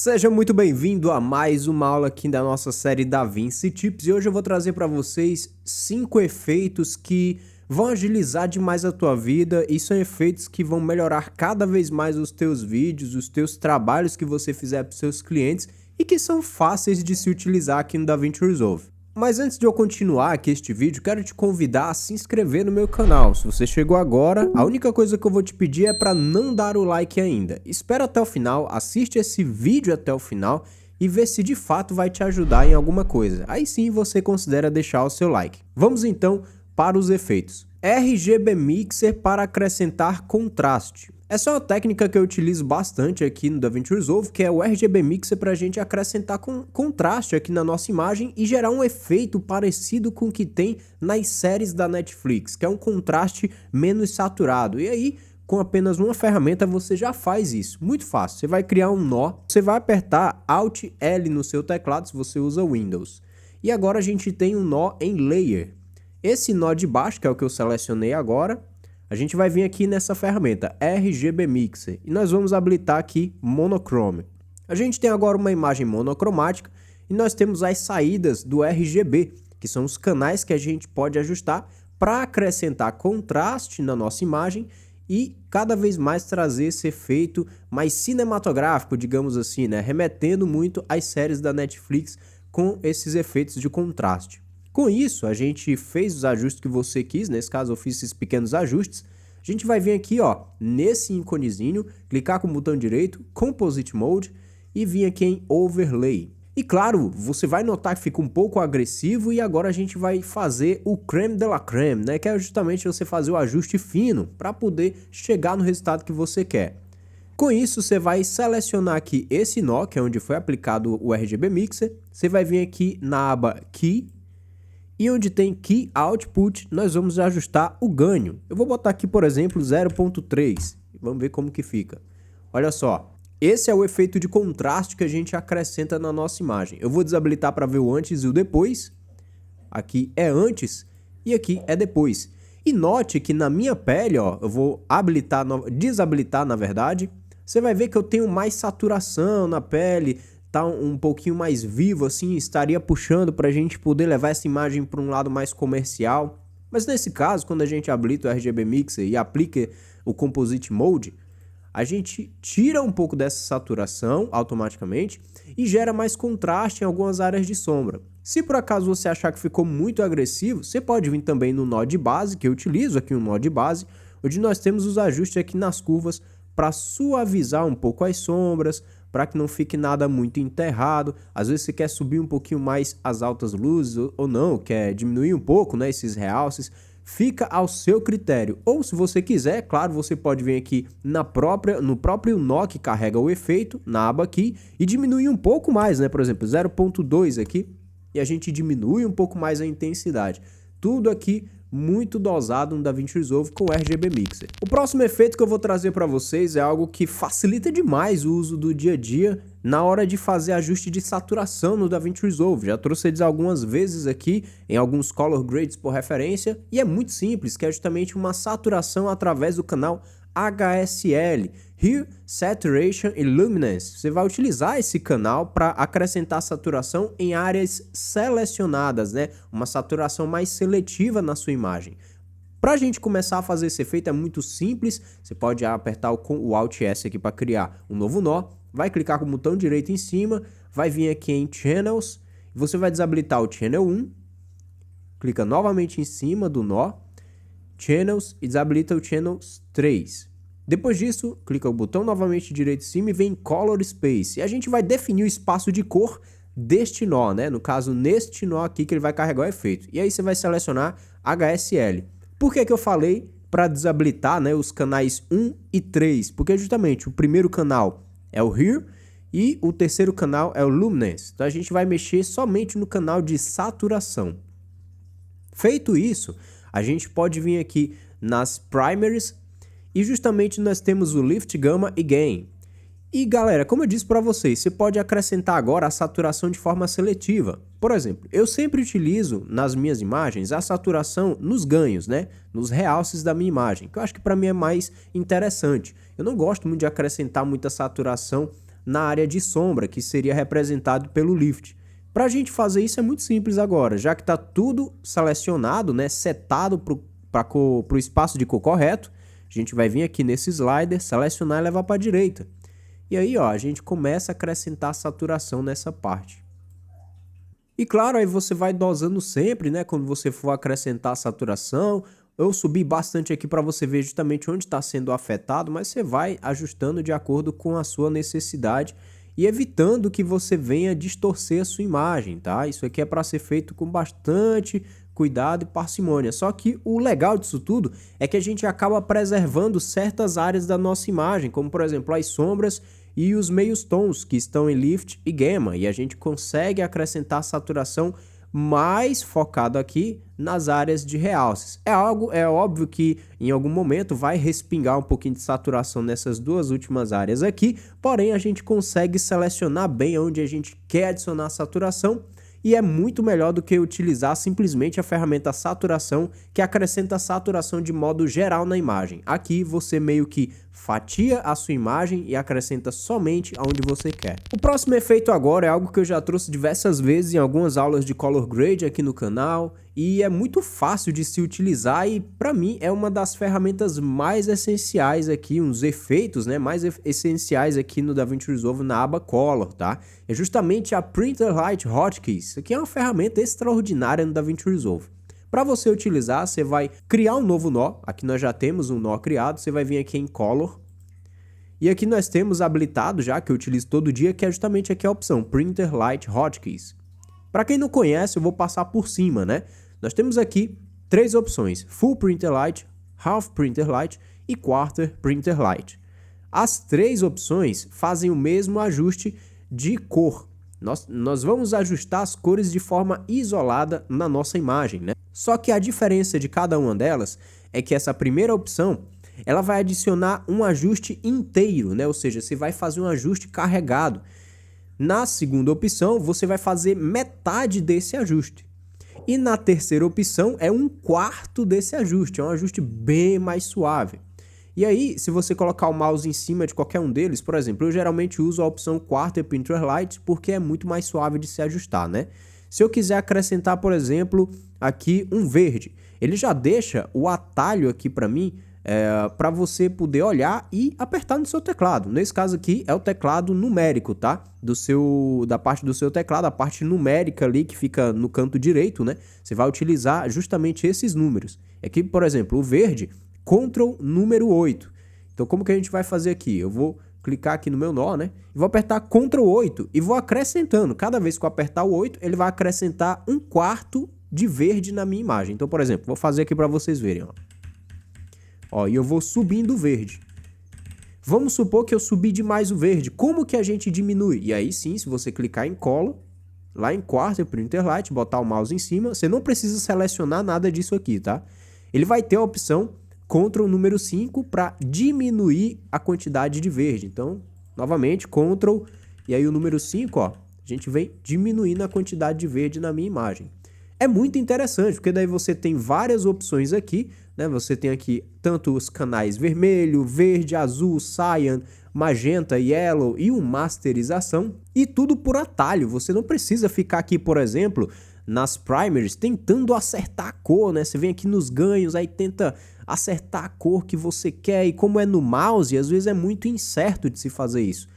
Seja muito bem-vindo a mais uma aula aqui da nossa série DaVinci Tips e hoje eu vou trazer para vocês 5 efeitos que vão agilizar demais a tua vida e são efeitos que vão melhorar cada vez mais os teus vídeos, os teus trabalhos que você fizer para os seus clientes e que são fáceis de se utilizar aqui no DaVinci Resolve. Mas antes de eu continuar aqui este vídeo, quero te convidar a se inscrever no meu canal. Se você chegou agora, a única coisa que eu vou te pedir é para não dar o like ainda. Espera até o final, assiste esse vídeo até o final e vê se de fato vai te ajudar em alguma coisa. Aí sim você considera deixar o seu like. Vamos então para os efeitos. RGB Mixer para acrescentar contraste. Essa é uma técnica que eu utilizo bastante aqui no DaVinci Resolve, que é o RGB Mixer para a gente acrescentar contraste aqui na nossa imagem e gerar um efeito parecido com o que tem nas séries da Netflix, que é um contraste menos saturado. E aí, com apenas uma ferramenta, você já faz isso. Muito fácil. Você vai criar um nó, você vai apertar Alt L no seu teclado se você usa Windows. E agora a gente tem um nó em Layer. Esse nó de baixo, que é o que eu selecionei agora, a gente vai vir aqui nessa ferramenta RGB Mixer e nós vamos habilitar aqui Monochrome. A gente tem agora uma imagem monocromática e nós temos as saídas do RGB, que são os canais que a gente pode ajustar para acrescentar contraste na nossa imagem e cada vez mais trazer esse efeito mais cinematográfico, digamos assim, né? Remetendo muito às séries da Netflix com esses efeitos de contraste. Com isso, a gente fez os ajustes que você quis, nesse caso eu fiz esses pequenos ajustes. A gente vai vir aqui, ó, nesse íconezinho, clicar com o botão direito, Composite Mode, e vir aqui em Overlay. E claro, você vai notar que fica um pouco agressivo e agora a gente vai fazer o crème de la crème, né? Que é justamente você fazer o ajuste fino para poder chegar no resultado que você quer. Com isso, você vai selecionar aqui esse nó, que é onde foi aplicado o RGB Mixer. Você vai vir aqui na aba Key. E onde tem Key Output, nós vamos ajustar o ganho. Eu vou botar aqui, por exemplo, 0.3. Vamos ver como que fica. Olha só, esse é o efeito de contraste que a gente acrescenta na nossa imagem. Eu vou desabilitar para ver o antes e o depois. Aqui é antes e aqui é depois. E note que na minha pele, ó, eu vou desabilitar na verdade. Você vai ver que eu tenho mais saturação na pele, tá um pouquinho mais vivo assim, estaria puxando para a gente poder levar essa imagem para um lado mais comercial. Mas nesse caso, quando a gente habilita o RGB Mixer e aplica o Composite Mode, a gente tira um pouco dessa saturação automaticamente e gera mais contraste em algumas áreas de sombra. Se por acaso você achar que ficou muito agressivo, você pode vir também no nó de base, que eu utilizo aqui um nó de base, onde nós temos os ajustes aqui nas curvas para suavizar um pouco as sombras, para que não fique nada muito enterrado. Às vezes você quer subir um pouquinho mais as altas luzes ou não, quer diminuir um pouco, né, esses realces. Fica ao seu critério. Ou se você quiser, claro, você pode vir aqui no próprio nó que carrega o efeito, na aba aqui, e diminuir um pouco mais, né? Por exemplo, 0.2 aqui, e a gente diminui um pouco mais a intensidade. Tudo aqui muito dosado no DaVinci Resolve com o RGB Mixer. O próximo efeito que eu vou trazer para vocês é algo que facilita demais o uso do dia a dia na hora de fazer ajuste de saturação no DaVinci Resolve. Já trouxe eles algumas vezes aqui em alguns color grades por referência e é muito simples, que é justamente uma saturação através do canal HSL, Hue, Saturation e Luminance. Você vai utilizar esse canal para acrescentar saturação em áreas selecionadas, né? Uma saturação mais seletiva na sua imagem. Para a gente começar a fazer esse efeito é muito simples. Você pode apertar o Alt S aqui para criar um novo nó. Vai clicar com o botão direito em cima, vai vir aqui em Channels. Você vai desabilitar o Channel 1. Clica novamente em cima do nó. Channels e desabilita o Channels 3. Depois disso, clica o botão novamente direito em cima e vem Color Space. E a gente vai definir o espaço de cor deste nó, né? No caso, neste nó aqui que ele vai carregar o efeito. E aí você vai selecionar HSL. Por que eu falei para desabilitar, né, os canais 1 e 3? Porque justamente o primeiro canal é o Hue e o terceiro canal é o Luminance. Então a gente vai mexer somente no canal de saturação. Feito isso, a gente pode vir aqui nas Primaries e justamente nós temos o Lift, Gamma e Gain. E galera, como eu disse para vocês, você pode acrescentar agora a saturação de forma seletiva. Por exemplo, eu sempre utilizo nas minhas imagens a saturação nos ganhos, né? Nos realces da minha imagem, que eu acho que para mim é mais interessante. Eu não gosto muito de acrescentar muita saturação na área de sombra, que seria representado pelo Lift. Para a gente fazer isso é muito simples agora, já que está tudo selecionado, né, setado para o espaço de cor correto, a gente vai vir aqui nesse slider, selecionar e levar para a direita. E aí, ó, a gente começa a acrescentar saturação nessa parte. E claro, aí você vai dosando sempre, né, quando você for acrescentar a saturação. Eu subi bastante aqui para você ver justamente onde está sendo afetado, mas você vai ajustando de acordo com a sua necessidade e evitando que você venha distorcer a sua imagem, tá? Isso aqui é para ser feito com bastante cuidado e parcimônia. Só que o legal disso tudo é que a gente acaba preservando certas áreas da nossa imagem, como por exemplo as sombras e os meios tons que estão em Lift e Gamma, e a gente consegue acrescentar saturação mais focado aqui nas áreas de realces. É óbvio que em algum momento vai respingar um pouquinho de saturação nessas duas últimas áreas aqui, porém a gente consegue selecionar bem onde a gente quer adicionar saturação e é muito melhor do que utilizar simplesmente a ferramenta saturação, que acrescenta saturação de modo geral na imagem. Aqui você meio que fatia a sua imagem e acrescenta somente aonde você quer. O próximo efeito agora é algo que eu já trouxe diversas vezes em algumas aulas de Color Grade aqui no canal, e é muito fácil de se utilizar e para mim é uma das ferramentas mais essenciais aqui, uns efeitos, né, mais essenciais aqui no DaVinci Resolve na aba Color, tá? É justamente a Printer Light Hotkeys. Isso aqui é uma ferramenta extraordinária no DaVinci Resolve. Para você utilizar, você vai criar um novo nó. Aqui nós já temos um nó criado. Você vai vir aqui em Color. E aqui nós temos habilitado já, que eu utilizo todo dia, que é justamente aqui a opção Printer Light Hotkeys. Para quem não conhece, eu vou passar por cima, né? Nós temos aqui três opções: Full Printer Light, Half Printer Light e Quarter Printer Light. As três opções fazem o mesmo ajuste de cor. Nós vamos ajustar as cores de forma isolada na nossa imagem, né? Só que a diferença de cada uma delas é que essa primeira opção, ela vai adicionar um ajuste inteiro, né? Ou seja, você vai fazer um ajuste carregado. Na segunda opção, você vai fazer metade desse ajuste. E na terceira opção, é um quarto desse ajuste. É um ajuste bem mais suave. E aí, se você colocar o mouse em cima de qualquer um deles, por exemplo, eu geralmente uso a opção Quarter Printer Light porque é muito mais suave de se ajustar, né? Se eu quiser acrescentar, por exemplo, aqui um verde, ele já deixa o atalho aqui para mim, para você poder olhar e apertar no seu teclado. Nesse caso aqui é o teclado numérico, tá? Da parte do seu teclado, a parte numérica ali que fica no canto direito, né? Você vai utilizar justamente esses números. Aqui, por exemplo, o verde, Ctrl número 8. Então, como que a gente vai fazer aqui? Eu vou clicar aqui no meu nó, né? E vou apertar Ctrl 8 e vou acrescentando. Cada vez que eu apertar o 8, ele vai acrescentar um quarto de verde na minha imagem. Então, por exemplo, vou fazer aqui para vocês verem, ó. Ó, e eu vou subindo o verde. Vamos supor que eu subi demais o verde. Como que a gente diminui? E aí sim, se você clicar em Color, lá em Quarter Printer Light, botar o mouse em cima, você não precisa selecionar nada disso aqui, tá? Ele vai ter a opção Ctrl número 5 para diminuir a quantidade de verde. Então, novamente, Ctrl e aí o número 5, ó, a gente vem diminuindo a quantidade de verde na minha imagem. É muito interessante, porque daí você tem várias opções aqui, né? Você tem aqui tanto os canais vermelho, verde, azul, cyan, magenta, yellow e uma masterização, e tudo por atalho. Você não precisa ficar aqui, por exemplo, nas primaries tentando acertar a cor, né? Você vem aqui nos ganhos, aí tenta acertar a cor que você quer, e como é no mouse, às vezes é muito incerto de se fazer isso.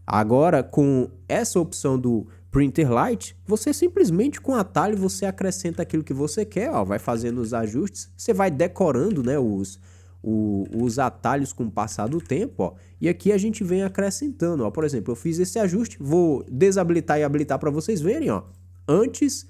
Agora, com essa opção do Printer Light, você simplesmente com atalho você acrescenta aquilo que você quer, ó, vai fazendo os ajustes, você vai decorando, né, os atalhos com o passar do tempo, ó, e aqui a gente vem acrescentando, ó, por exemplo, eu fiz esse ajuste, vou desabilitar e habilitar para vocês verem, ó, antes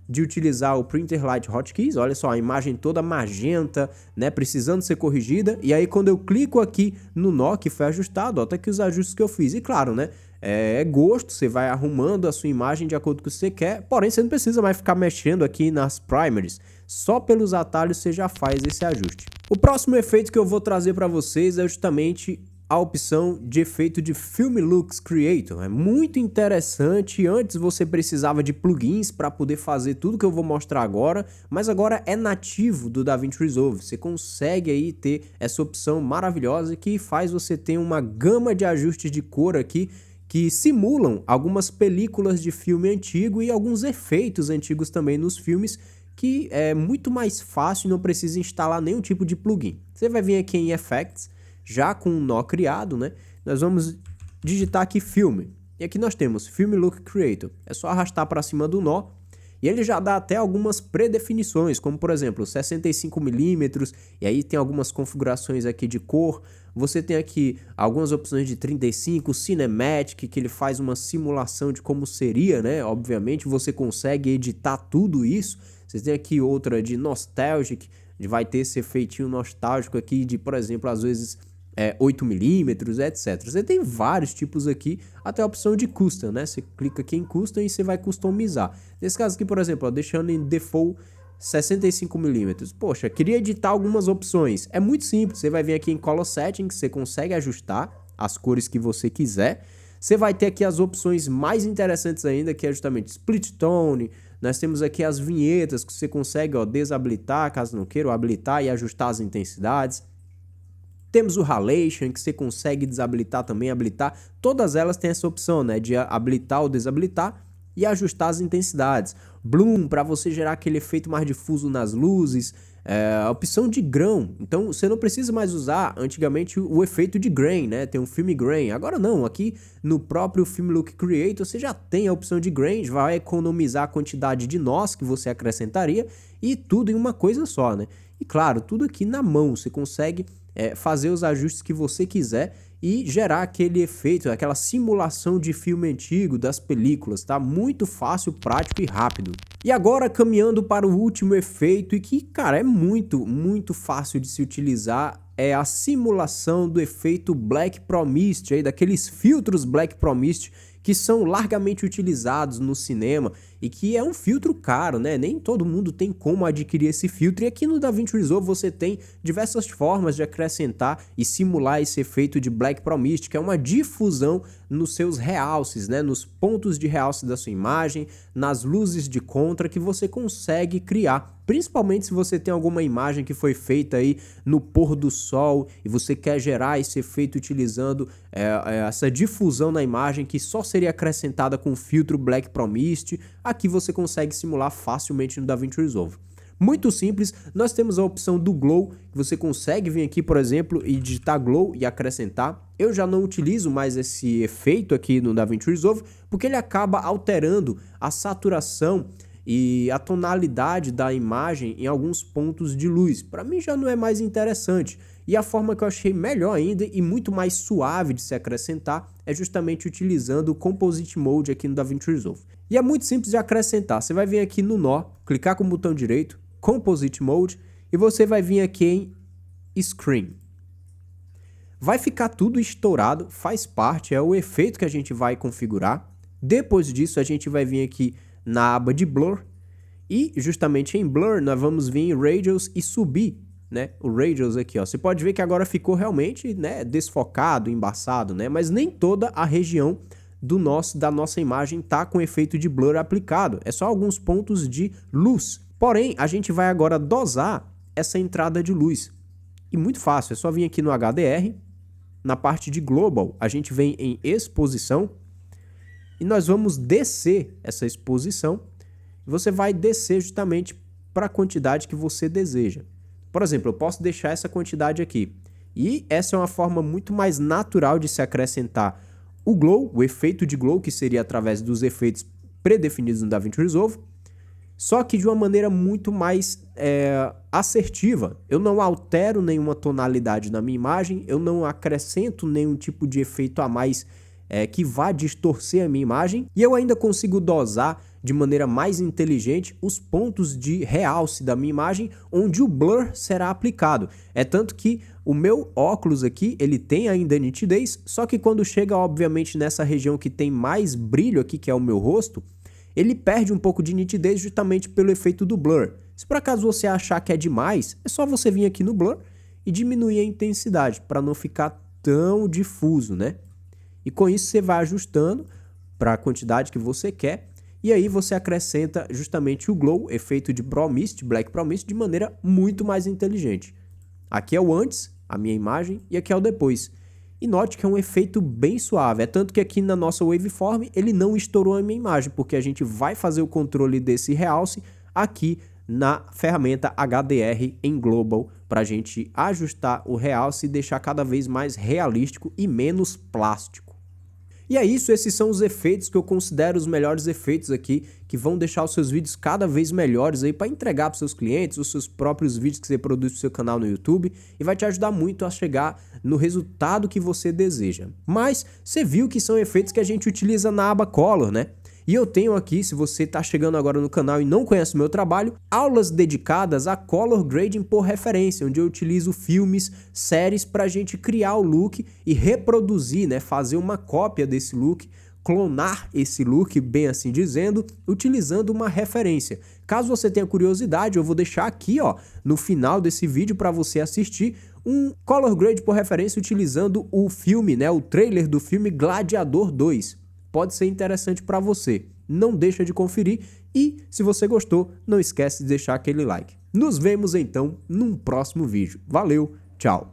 de utilizar o Printer Light Hotkeys, olha só, a imagem toda magenta, né, precisando ser corrigida, e aí quando eu clico aqui no nó que foi ajustado, ó, tá aqui os ajustes que eu fiz, e claro, né, é gosto, você vai arrumando a sua imagem de acordo com o que você quer, porém você não precisa mais ficar mexendo aqui nas primaries, só pelos atalhos você já faz esse ajuste. O próximo efeito que eu vou trazer para vocês é justamente a opção de efeito de Film Looks Creator. É muito interessante. Antes você precisava de plugins para poder fazer tudo que eu vou mostrar agora, mas agora é nativo do DaVinci Resolve. Você consegue aí ter essa opção maravilhosa que faz você ter uma gama de ajustes de cor aqui que simulam algumas películas de filme antigo e alguns efeitos antigos também nos filmes, que é muito mais fácil e não precisa instalar nenhum tipo de plugin. Você vai vir aqui em Effects, já com um nó criado, né? Nós vamos digitar aqui filme. E aqui nós temos Film Look Creator. É só arrastar para cima do nó e ele já dá até algumas predefinições, como por exemplo 65mm, e aí tem algumas configurações aqui de cor. Você tem aqui algumas opções de 35, Cinematic, que ele faz uma simulação de como seria, né? Obviamente você consegue editar tudo isso. Você tem aqui outra de Nostalgic, vai ter esse efeitinho nostálgico aqui de, por exemplo, às vezes 8mm, etc. Você tem vários tipos aqui, até a opção de Custom, né? Você clica aqui em Custom e você vai customizar. Nesse caso aqui, por exemplo, ó, deixando em Default 65mm. Poxa, queria editar algumas opções. É muito simples, você vai vir aqui em Color Settings, você consegue ajustar as cores que você quiser. Você vai ter aqui as opções mais interessantes ainda, que é justamente Split Tone. Nós temos aqui as vinhetas que você consegue, ó, desabilitar, caso não queira, ou habilitar e ajustar as intensidades. Temos o Halation, que você consegue desabilitar também, habilitar. Todas elas têm essa opção, né, de habilitar ou desabilitar e ajustar as intensidades. Bloom, para você gerar aquele efeito mais difuso nas luzes. A opção de grão, então você não precisa mais usar antigamente o efeito de grain, né? Tem um Film Grain. Agora não, aqui no próprio Film Look Creator você já tem a opção de grain, vai economizar a quantidade de nós que você acrescentaria e tudo em uma coisa só, né? E claro, tudo aqui na mão, você consegue fazer os ajustes que você quiser e gerar aquele efeito, aquela simulação de filme antigo das películas, tá? Muito fácil, prático e rápido. E agora caminhando para o último efeito e que, cara, é muito fácil de se utilizar, é a simulação do efeito Black Pro Mist, aí, daqueles filtros Black Pro Mist que são largamente utilizados no cinema e que é um filtro caro, né? Nem todo mundo tem como adquirir esse filtro, e aqui no DaVinci Resolve você tem diversas formas de acrescentar e simular esse efeito de Black Pro Mist, que é uma difusão nos seus realces, né? Nos pontos de realce da sua imagem, nas luzes de contra que você consegue criar. Principalmente se você tem alguma imagem que foi feita aí no pôr do sol e você quer gerar esse efeito utilizando essa difusão na imagem que só seria acrescentada com o filtro Black Pro Mist, aqui você consegue simular facilmente no DaVinci Resolve. Muito simples, nós temos a opção do Glow, que você consegue vir aqui, por exemplo, e digitar Glow e acrescentar. Eu já não utilizo mais esse efeito aqui no DaVinci Resolve, porque ele acaba alterando a saturação e a tonalidade da imagem em alguns pontos de luz. Para mim já não é mais interessante. E a forma que eu achei melhor ainda e muito mais suave de se acrescentar é justamente utilizando o Composite Mode aqui no DaVinci Resolve. E é muito simples de acrescentar. Você vai vir aqui no nó, clicar com o botão direito, Composite Mode, e você vai vir aqui em Screen. Vai ficar tudo estourado, faz parte, é o efeito que a gente vai configurar. Depois disso a gente vai vir aqui na aba de Blur, e justamente em Blur nós vamos vir em Radius e subir, né, o Radius aqui, ó. Você pode ver que agora ficou realmente, né, desfocado, embaçado, né, mas nem toda a região da nossa imagem tá com efeito de Blur aplicado, é só alguns pontos de luz. Porém, a gente vai agora dosar essa entrada de luz, e muito fácil, é só vir aqui no HDR, na parte de Global, a gente vem em Exposição, e nós vamos descer essa exposição. Você vai descer justamente para a quantidade que você deseja. Por exemplo, eu posso deixar essa quantidade aqui. E essa é uma forma muito mais natural de se acrescentar o Glow, o efeito de Glow, que seria através dos efeitos predefinidos no DaVinci Resolve, só que de uma maneira muito mais assertiva. Eu não altero nenhuma tonalidade na minha imagem, eu não acrescento nenhum tipo de efeito a mais que vá distorcer a minha imagem, e eu ainda consigo dosar de maneira mais inteligente os pontos de realce da minha imagem onde o blur será aplicado. É tanto que o meu óculos aqui, ele tem ainda nitidez, só que quando chega obviamente nessa região que tem mais brilho aqui, que é o meu rosto, ele perde um pouco de nitidez justamente pelo efeito do blur. Se por acaso você achar que é demais, é só você vir aqui no blur e diminuir a intensidade para não ficar tão difuso, né? E com isso você vai ajustando para a quantidade que você quer, e aí você acrescenta justamente o Glow, efeito de Pro Mist, Black Pro Mist, de maneira muito mais inteligente. Aqui é o antes, a minha imagem, e aqui é o depois. E note que é um efeito bem suave, é tanto que aqui na nossa waveform ele não estourou a minha imagem, porque a gente vai fazer o controle desse realce aqui na ferramenta HDR em Global, para a gente ajustar o realce e deixar cada vez mais realístico e menos plástico. E é isso, esses são os efeitos que eu considero os melhores efeitos aqui, que vão deixar os seus vídeos cada vez melhores aí para entregar para os seus clientes, os seus próprios vídeos que você produz para o seu canal no YouTube, e vai te ajudar muito a chegar no resultado que você deseja. Mas você viu que são efeitos que a gente utiliza na aba Color, né? E eu tenho aqui, se você está chegando agora no canal e não conhece o meu trabalho, aulas dedicadas a Color Grading por referência, onde eu utilizo filmes, séries para a gente criar o look e reproduzir, né, fazer uma cópia desse look, clonar esse look, bem assim dizendo, utilizando uma referência. Caso você tenha curiosidade, eu vou deixar aqui, ó, no final desse vídeo para você assistir um Color Grade por referência utilizando o filme, né, o trailer do filme Gladiador 2. Pode ser interessante para você. Não deixa de conferir e, se você gostou, não esquece de deixar aquele like. Nos vemos então num próximo vídeo. Valeu, tchau!